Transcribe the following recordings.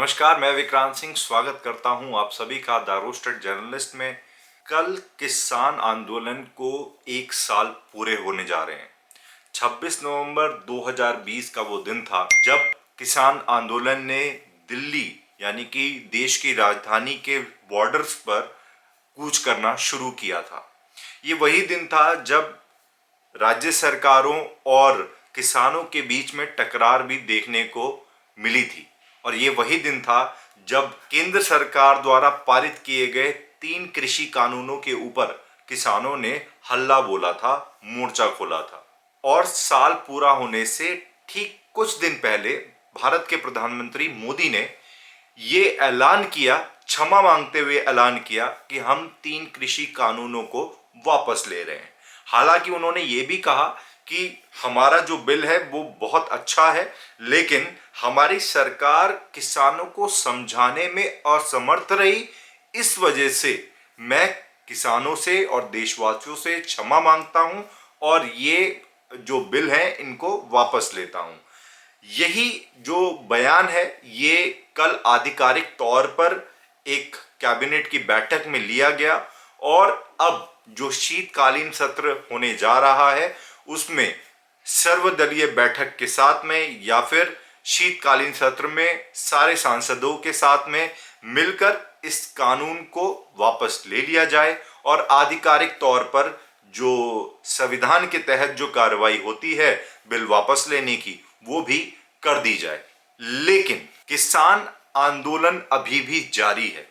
नमस्कार, मैं विक्रांत सिंह स्वागत करता हूं आप सभी का द रोस्टेड जर्नलिस्ट में। कल किसान आंदोलन को एक साल पूरे होने जा रहे हैं। 26 नवंबर 2020 का वो दिन था जब किसान आंदोलन ने दिल्ली यानी कि देश की राजधानी के बॉर्डर्स पर कूच करना शुरू किया था। ये वही दिन था जब राज्य सरकारों और किसानों के बीच में टकरार भी देखने को मिली थी। और ये वही दिन था जब केंद्र सरकार द्वारा पारित किए गए 3 कृषि कानूनों के ऊपर किसानों ने हल्ला बोला था, मोर्चा खोला था। और साल पूरा होने से ठीक कुछ दिन पहले भारत के प्रधानमंत्री मोदी ने ये ऐलान किया, क्षमा मांगते हुए ऐलान किया कि हम 3 कृषि कानूनों को वापस ले रहे हैं। हालांकि उन्होंने ये भी कहा कि हमारा जो बिल है वो बहुत अच्छा है, लेकिन हमारी सरकार किसानों को समझाने में असमर्थ रही। इस वजह से मैं किसानों से और देशवासियों से क्षमा मांगता हूं और ये जो बिल है इनको वापस लेता हूं। यही जो बयान है ये कल आधिकारिक तौर पर एक कैबिनेट की बैठक में लिया गया और अब जो शीतकालीन सत्र होने जा रहा है उसमें सर्वदलीय बैठक के साथ में या फिर शीतकालीन सत्र में सारे सांसदों के साथ में मिलकर इस कानून को वापस ले लिया जाए और आधिकारिक तौर पर जो संविधान के तहत जो कार्रवाई होती है बिल वापस लेने की वो भी कर दी जाए। लेकिन किसान आंदोलन अभी भी जारी है।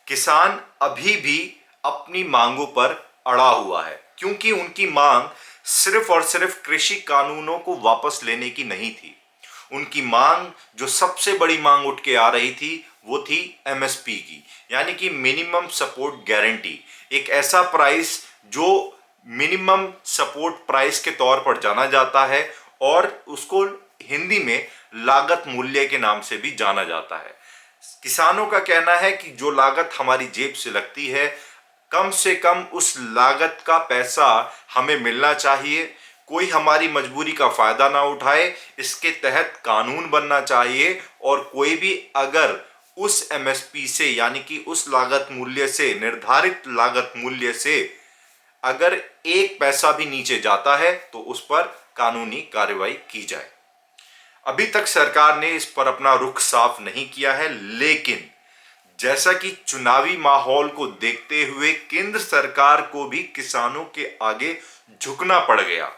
किसान अभी भी अपनी मांगों पर अड़ा हुआ है, क्योंकि उनकी मांग सिर्फ और सिर्फ कृषि कानूनों को वापस लेने की नहीं थी। उनकी मांग, जो सबसे बड़ी मांग उठ के आ रही थी, वो थी एमएसपी की, यानी कि मिनिमम सपोर्ट गारंटी। एक ऐसा प्राइस जो मिनिमम सपोर्ट प्राइस के तौर पर जाना जाता है और उसको हिंदी में लागत मूल्य के नाम से भी जाना जाता है। किसानों का कहना है कि जो लागत हमारी जेब से लगती है, कम से कम उस लागत का पैसा हमें मिलना चाहिए। कोई हमारी मजबूरी का फायदा ना उठाए, इसके तहत कानून बनना चाहिए और कोई भी अगर उस एमएसपी से यानी कि उस लागत मूल्य से, निर्धारित लागत मूल्य से अगर एक पैसा भी नीचे जाता है तो उस पर कानूनी कार्रवाई की जाए। अभी तक सरकार ने इस पर अपना रुख साफ नहीं किया है, लेकिन जैसा कि चुनावी माहौल को देखते हुए केंद्र सरकार को भी किसानों के आगे झुकना पड़ गया।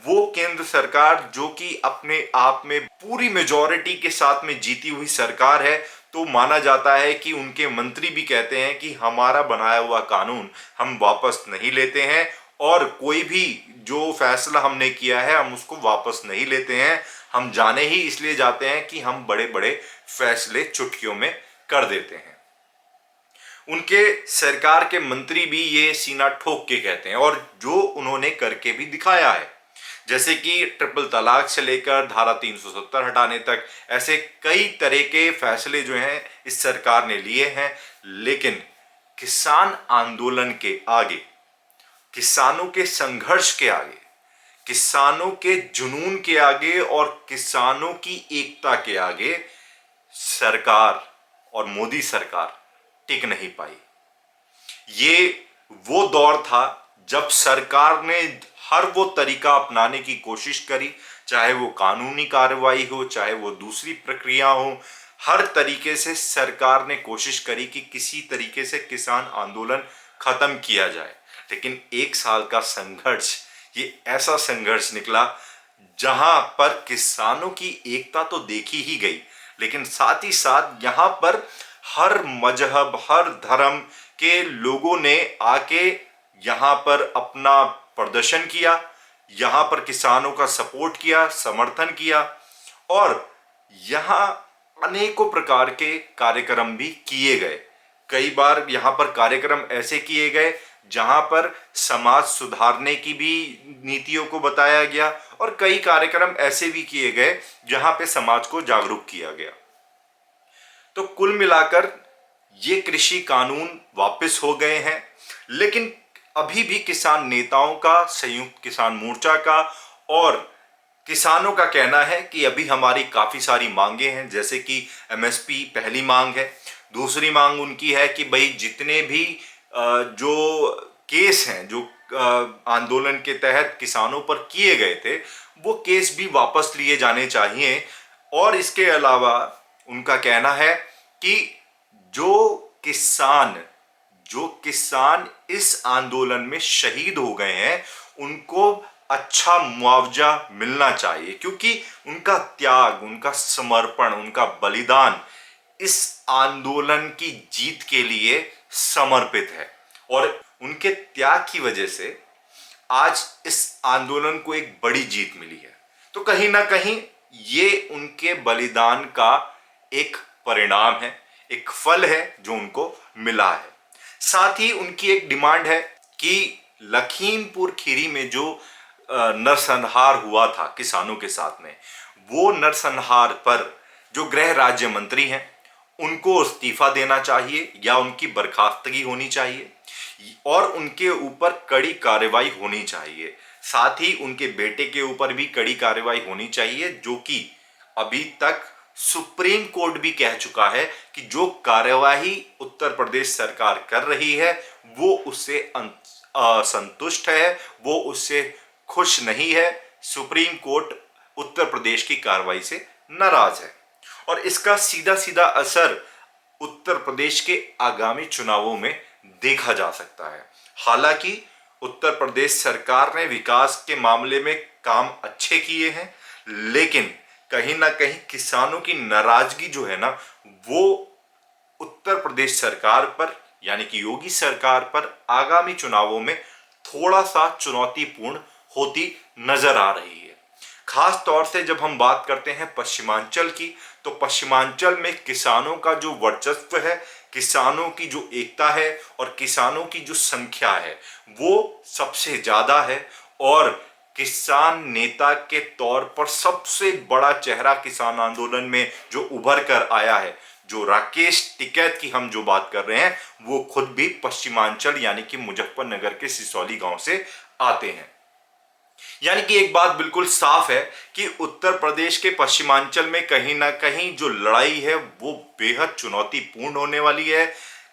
वो केंद्र सरकार जो कि अपने आप में पूरी मेजॉरिटी के साथ में जीती हुई सरकार है, तो माना जाता है कि उनके मंत्री भी कहते हैं कि हमारा बनाया हुआ कानून हम वापस नहीं लेते हैं और कोई भी जो फैसला हमने किया है हम उसको वापस नहीं लेते हैं। हम जाने ही इसलिए जाते हैं कि हम बड़े बड़े फैसले चुटकियों में कर देते हैं। उनके सरकार के मंत्री भी ये सीना ठोक के कहते हैं और जो उन्होंने करके भी दिखाया है, जैसे कि ट्रिपल तलाक से लेकर धारा 370 हटाने तक, ऐसे कई तरह के फैसले जो हैं इस सरकार ने लिए हैं। लेकिन किसान आंदोलन के आगे, किसानों के संघर्ष के आगे, किसानों के जुनून के आगे और किसानों की एकता के आगे सरकार और मोदी सरकार टिक नहीं पाई। ये वो दौर था जब सरकार ने हर वो तरीका अपनाने की कोशिश करी, चाहे वो कानूनी कार्रवाई हो, चाहे वो दूसरी प्रक्रिया हो, हर तरीके से सरकार ने कोशिश करी कि किसी तरीके से किसान आंदोलन खत्म किया जाए। लेकिन एक साल का संघर्ष, ये ऐसा संघर्ष निकला जहां पर किसानों की एकता तो देखी ही गई, लेकिन साथ ही साथ यहां पर हर मजहब, हर धर्म के लोगों ने आके यहां पर अपना प्रदर्शन किया, यहां पर किसानों का सपोर्ट किया, समर्थन किया और यहां अनेकों प्रकार के कार्यक्रम भी किए गए। कई बार यहां पर कार्यक्रम ऐसे किए गए जहां पर समाज सुधारने की भी नीतियों को बताया गया और कई कार्यक्रम ऐसे भी किए गए जहां पे समाज को जागरूक किया गया। तो कुल मिलाकर ये कृषि कानून वापस हो गए हैं, लेकिन अभी भी किसान नेताओं का, संयुक्त किसान मोर्चा का और किसानों का कहना है कि अभी हमारी काफी सारी मांगे हैं, जैसे कि एमएसपी पहली मांग है। दूसरी मांग उनकी है कि भाई जितने भी जो केस हैं, जो आंदोलन के तहत किसानों पर किए गए थे, वो केस भी वापस लिए जाने चाहिए। और इसके अलावा उनका कहना है कि जो किसान जो किसान इस आंदोलन में शहीद हो गए हैं, उनको अच्छा मुआवजा मिलना चाहिए, क्योंकि उनका त्याग, उनका समर्पण, उनका बलिदान इस आंदोलन की जीत के लिए समर्पित है। और उनके त्याग की वजह से आज इस आंदोलन को एक बड़ी जीत मिली है। तो कहीं ना कहीं ये उनके बलिदान का एक परिणाम है, एक फल है जो उनको मिला है। साथ ही उनकी एक डिमांड है कि लखीमपुर खीरी में जो नरसंहार हुआ था किसानों के साथ में, वो नरसंहार पर जो गृह राज्य मंत्री हैं उनको इस्तीफा देना चाहिए या उनकी बर्खास्तगी होनी चाहिए और उनके ऊपर कड़ी कार्रवाई होनी चाहिए। साथ ही उनके बेटे के ऊपर भी कड़ी कार्रवाई होनी चाहिए, जो कि अभी तक सुप्रीम कोर्ट भी कह चुका है कि जो कार्यवाही उत्तर प्रदेश सरकार कर रही है वो उससे असंतुष्ट है, वो उससे खुश नहीं है। सुप्रीम कोर्ट उत्तर प्रदेश की कार्रवाई से नाराज है और इसका सीधा सीधा असर उत्तर प्रदेश के आगामी चुनावों में देखा जा सकता है। हालांकि उत्तर प्रदेश सरकार ने विकास के मामले में काम अच्छे किए हैं, लेकिन कहीं ना कहीं किसानों की नाराजगी जो है ना, वो उत्तर प्रदेश सरकार पर यानी कि योगी सरकार पर आगामी चुनावों में थोड़ा सा चुनौतीपूर्ण होती नजर आ रही है। खास तौर से जब हम बात करते हैं पश्चिमांचल की, तो पश्चिमांचल में किसानों का जो वर्चस्व है, किसानों की जो एकता है और किसानों की जो संख्या है वो सबसे ज्यादा है। और किसान नेता के तौर पर सबसे बड़ा चेहरा किसान आंदोलन में जो उभर कर आया है, जो राकेश टिकैत की हम जो बात कर रहे हैं, वो खुद भी पश्चिमांचल यानी कि मुजफ्फरनगर के सिसौली गांव से आते हैं। यानी कि एक बात बिल्कुल साफ है कि उत्तर प्रदेश के पश्चिमांचल में कहीं ना कहीं जो लड़ाई है वो बेहद चुनौतीपूर्ण होने वाली है।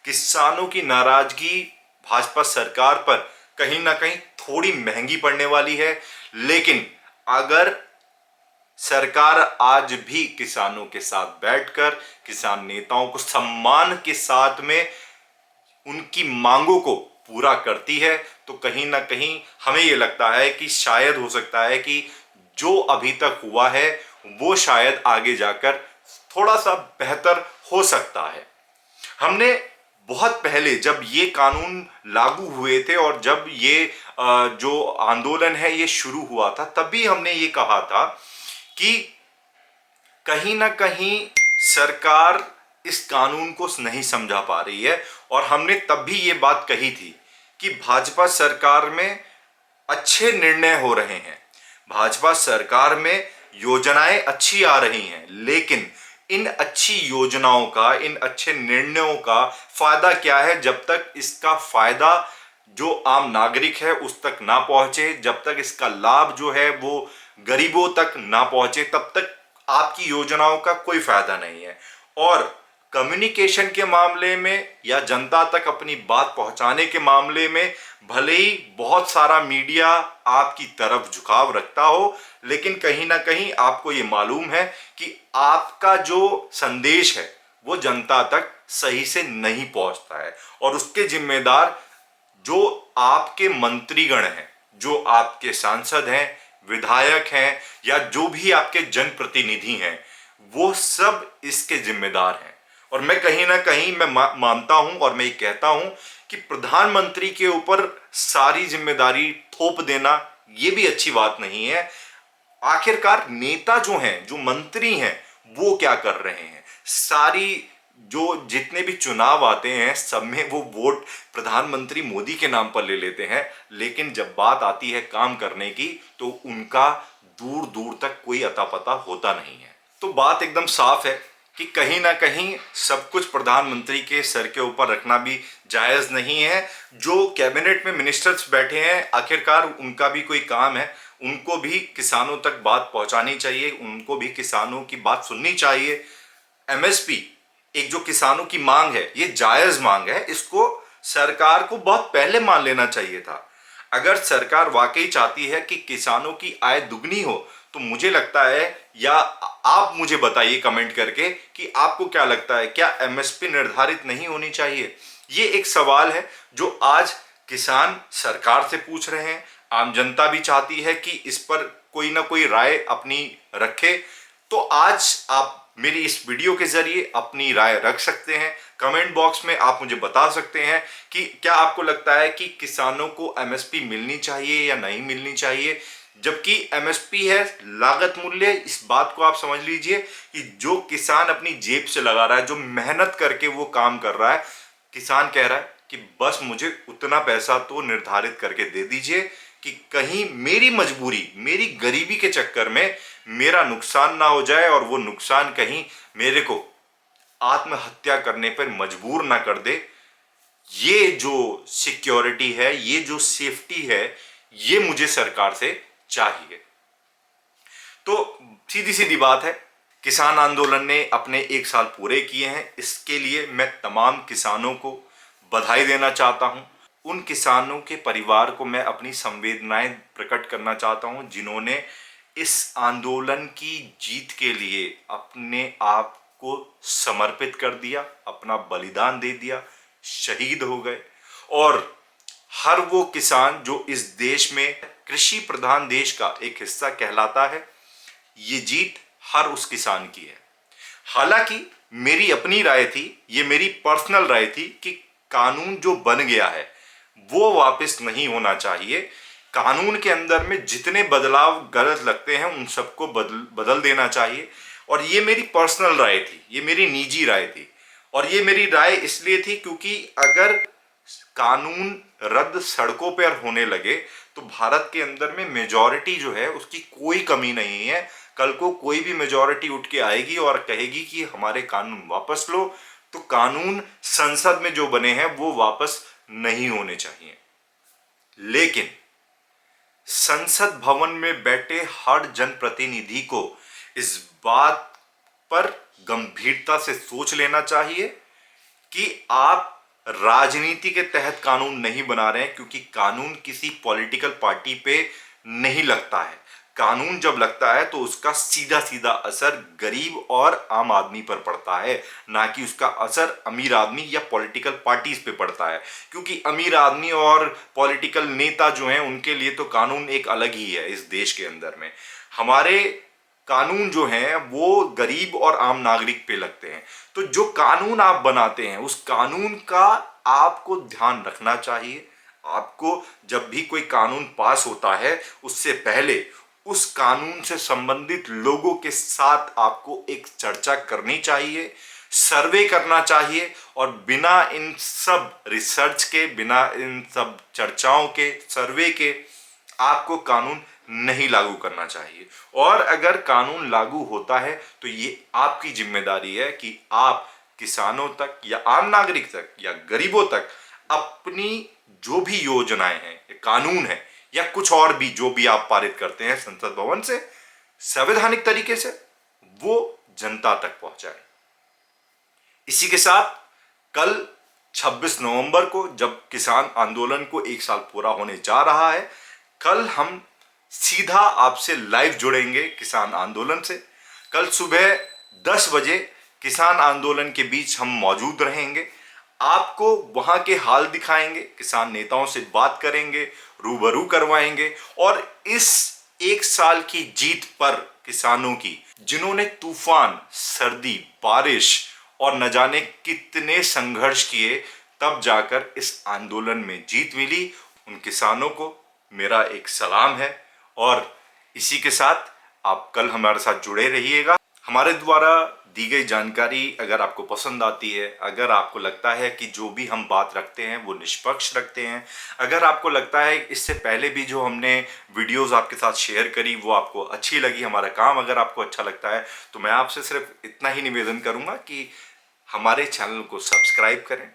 किसानों की नाराजगी भाजपा सरकार पर कहीं ना कहीं थोड़ी महंगी पड़ने वाली है, लेकिन अगर सरकार आज भी किसानों के साथ बैठकर किसान नेताओं को सम्मान के साथ में उनकी मांगों को पूरा करती है, तो कहीं ना कहीं हमें यह लगता है कि शायद हो सकता है कि जो अभी तक हुआ है वो शायद आगे जाकर थोड़ा सा बेहतर हो सकता है। हमने बहुत पहले जब ये कानून लागू हुए थे और जब ये जो आंदोलन है ये शुरू हुआ था, तभी हमने ये कहा था कि कहीं ना कहीं सरकार इस कानून को नहीं समझा पा रही है। और हमने तब भी ये बात कही थी कि भाजपा सरकार में अच्छे निर्णय हो रहे हैं, भाजपा सरकार में योजनाएं अच्छी आ रही हैं, लेकिन इन अच्छी योजनाओं का, इन अच्छे निर्णयों का फायदा क्या है जब तक इसका फायदा जो आम नागरिक है उस तक ना पहुंचे, जब तक इसका लाभ जो है वो गरीबों तक ना पहुंचे, तब तक आपकी योजनाओं का कोई फायदा नहीं है। और कम्युनिकेशन के मामले में या जनता तक अपनी बात पहुंचाने के मामले में भले ही बहुत सारा मीडिया आपकी तरफ झुकाव रखता हो, लेकिन कहीं ना कहीं आपको ये मालूम है कि आपका जो संदेश है वो जनता तक सही से नहीं पहुंचता है। और उसके जिम्मेदार जो आपके मंत्रीगण हैं, जो आपके सांसद हैं, विधायक हैं या जो भी आपके जनप्रतिनिधि हैं, वो सब इसके जिम्मेदार हैं। और मैं कहीं ना कहीं मैं मानता हूं और मैं ये कहता हूं कि प्रधानमंत्री के ऊपर सारी जिम्मेदारी थोप देना ये भी अच्छी बात नहीं है। आखिरकार नेता जो हैं, जो मंत्री हैं, वो क्या कर रहे हैं? सारी जो जितने भी चुनाव आते हैं सब में वो वोट प्रधानमंत्री मोदी के नाम पर ले लेते हैं, लेकिन जब बात आती है काम करने की तो उनका दूर दूर तक कोई अता पता होता नहीं है। तो बात एकदम साफ है कि कहीं ना कहीं सब कुछ प्रधानमंत्री के सर के ऊपर रखना भी जायज नहीं है। जो कैबिनेट में मिनिस्टर्स बैठे हैं, आखिरकार उनका भी कोई काम है, उनको भी किसानों तक बात पहुंचानी चाहिए, उनको भी किसानों की बात सुननी चाहिए। एमएसपी एक जो किसानों की मांग है, ये जायज मांग है, इसको सरकार को बहुत पहले मान लेना चाहिए था। अगर सरकार वाकई चाहती है कि किसानों की आय दुगनी हो, तो मुझे लगता है, या आप मुझे बताइए कमेंट करके कि आपको क्या लगता है, क्या एमएसपी निर्धारित नहीं होनी चाहिए? ये एक सवाल है जो आज किसान सरकार से पूछ रहे हैं, आम जनता भी चाहती है कि इस पर कोई ना कोई राय अपनी रखे। तो आज आप मेरी इस वीडियो के जरिए अपनी राय रख सकते हैं। कमेंट बॉक्स में आप मुझे बता सकते हैं कि क्या आपको लगता है कि किसानों को एमएसपी मिलनी चाहिए या नहीं मिलनी चाहिए। जबकि एमएसपी है लागत मूल्य, इस बात को आप समझ लीजिए कि जो किसान अपनी जेब से लगा रहा है, जो मेहनत करके वो काम कर रहा है, किसान कह रहा है कि बस मुझे उतना पैसा तो निर्धारित करके दे दीजिए कि कहीं मेरी मजबूरी, मेरी गरीबी के चक्कर में मेरा नुकसान ना हो जाए और वो नुकसान कहीं मेरे को आत्महत्या करने पर मजबूर ना कर दे। ये जो सिक्योरिटी है, ये जो सेफ्टी है, ये मुझे सरकार से चाहिए। तो सीधी सीधी बात है, किसान आंदोलन ने अपने 1 साल पूरे किए हैं। इसके लिए मैं तमाम किसानों को बधाई देना चाहता हूं। उन किसानों के परिवार को मैं अपनी संवेदनाएं प्रकट करना चाहता हूं जिन्होंने इस आंदोलन की जीत के लिए अपने आप को समर्पित कर दिया, अपना बलिदान दे दिया, शहीद हो गए। और हर वो किसान जो इस देश में कृषि प्रधान देश का एक हिस्सा कहलाता है, ये जीत हर उस किसान की है। हालांकि मेरी अपनी राय थी, ये मेरी पर्सनल राय थी कि कानून जो बन गया है वो वापस नहीं होना चाहिए। कानून के अंदर में जितने बदलाव गलत लगते हैं उन सबको बदल देना चाहिए। और ये मेरी पर्सनल राय थी, ये मेरी निजी राय थी। और ये मेरी राय इसलिए थी क्योंकि अगर कानून रद्द सड़कों पर होने लगे तो भारत के अंदर में मेजॉरिटी जो है उसकी कोई कमी नहीं है। कल को कोई भी मेजॉरिटी उठ के आएगी और कहेगी कि हमारे कानून वापस लो, तो कानून संसद में जो बने हैं वो वापस नहीं होने चाहिए। लेकिन संसद भवन में बैठे हर जनप्रतिनिधि को इस बात पर गंभीरता से सोच लेना चाहिए कि आप राजनीति के तहत कानून नहीं बना रहे हैं, क्योंकि कानून किसी पॉलिटिकल पार्टी पे नहीं लगता है। कानून जब लगता है तो उसका सीधा सीधा असर गरीब और आम आदमी पर पड़ता है, ना कि उसका असर अमीर आदमी या पॉलिटिकल पार्टीज पे पड़ता है। क्योंकि अमीर आदमी और पॉलिटिकल नेता जो हैं उनके लिए तो कानून एक अलग ही है। इस देश के अंदर में हमारे कानून जो हैं वो गरीब और आम नागरिक पे लगते हैं। तो जो कानून आप बनाते हैं उस कानून का आपको ध्यान रखना चाहिए। आपको जब भी कोई कानून पास होता है उससे पहले उस कानून से संबंधित लोगों के साथ आपको एक चर्चा करनी चाहिए, सर्वे करना चाहिए। और बिना इन सब रिसर्च के, बिना इन सब चर्चाओं के, सर्वे के आपको कानून नहीं लागू करना चाहिए। और अगर कानून लागू होता है तो ये आपकी जिम्मेदारी है कि आप किसानों तक या आम नागरिक तक या गरीबों तक अपनी जो भी योजनाएं हैं, कानून है या कुछ और भी जो भी आप पारित करते हैं संसद भवन से संवैधानिक तरीके से, वो जनता तक पहुंचाए। इसी के साथ कल 26 नवंबर को जब किसान आंदोलन को 1 साल पूरा होने जा रहा है, कल हम सीधा आपसे लाइव जुड़ेंगे किसान आंदोलन से। कल सुबह 10 बजे किसान आंदोलन के बीच हम मौजूद रहेंगे। आपको वहां के हाल दिखाएंगे, किसान नेताओं से बात करेंगे, रूबरू करवाएंगे। और इस 1 साल की जीत पर किसानों की, जिन्होंने तूफान, सर्दी, बारिश और न जाने कितने संघर्ष किए तब जाकर इस आंदोलन में जीत मिली, उन किसानों को मेरा एक सलाम है। और इसी के साथ आप कल हमारे साथ जुड़े रहिएगा। हमारे द्वारा दी गई जानकारी अगर आपको पसंद आती है, अगर आपको लगता है कि जो भी हम बात रखते हैं वो निष्पक्ष रखते हैं, अगर आपको लगता है इससे पहले भी जो हमने वीडियोस आपके साथ शेयर करी वो आपको अच्छी लगी, हमारा काम अगर आपको अच्छा लगता है, तो मैं आपसे सिर्फ इतना ही निवेदन करूंगा कि हमारे चैनल को सब्सक्राइब करें,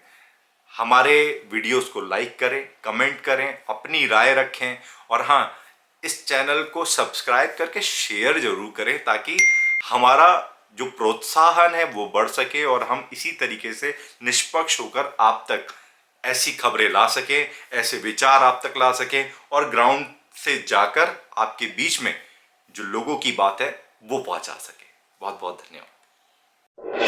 हमारे वीडियोस को लाइक करें, कमेंट करें, अपनी राय रखें। और हाँ, इस चैनल को सब्सक्राइब करके शेयर जरूर करें ताकि हमारा जो प्रोत्साहन है वो बढ़ सके और हम इसी तरीके से निष्पक्ष होकर आप तक ऐसी खबरें ला सकें, ऐसे विचार आप तक ला सकें और ग्राउंड से जाकर आपके बीच में जो लोगों की बात है वो पहुंचा सके। बहुत बहुत धन्यवाद।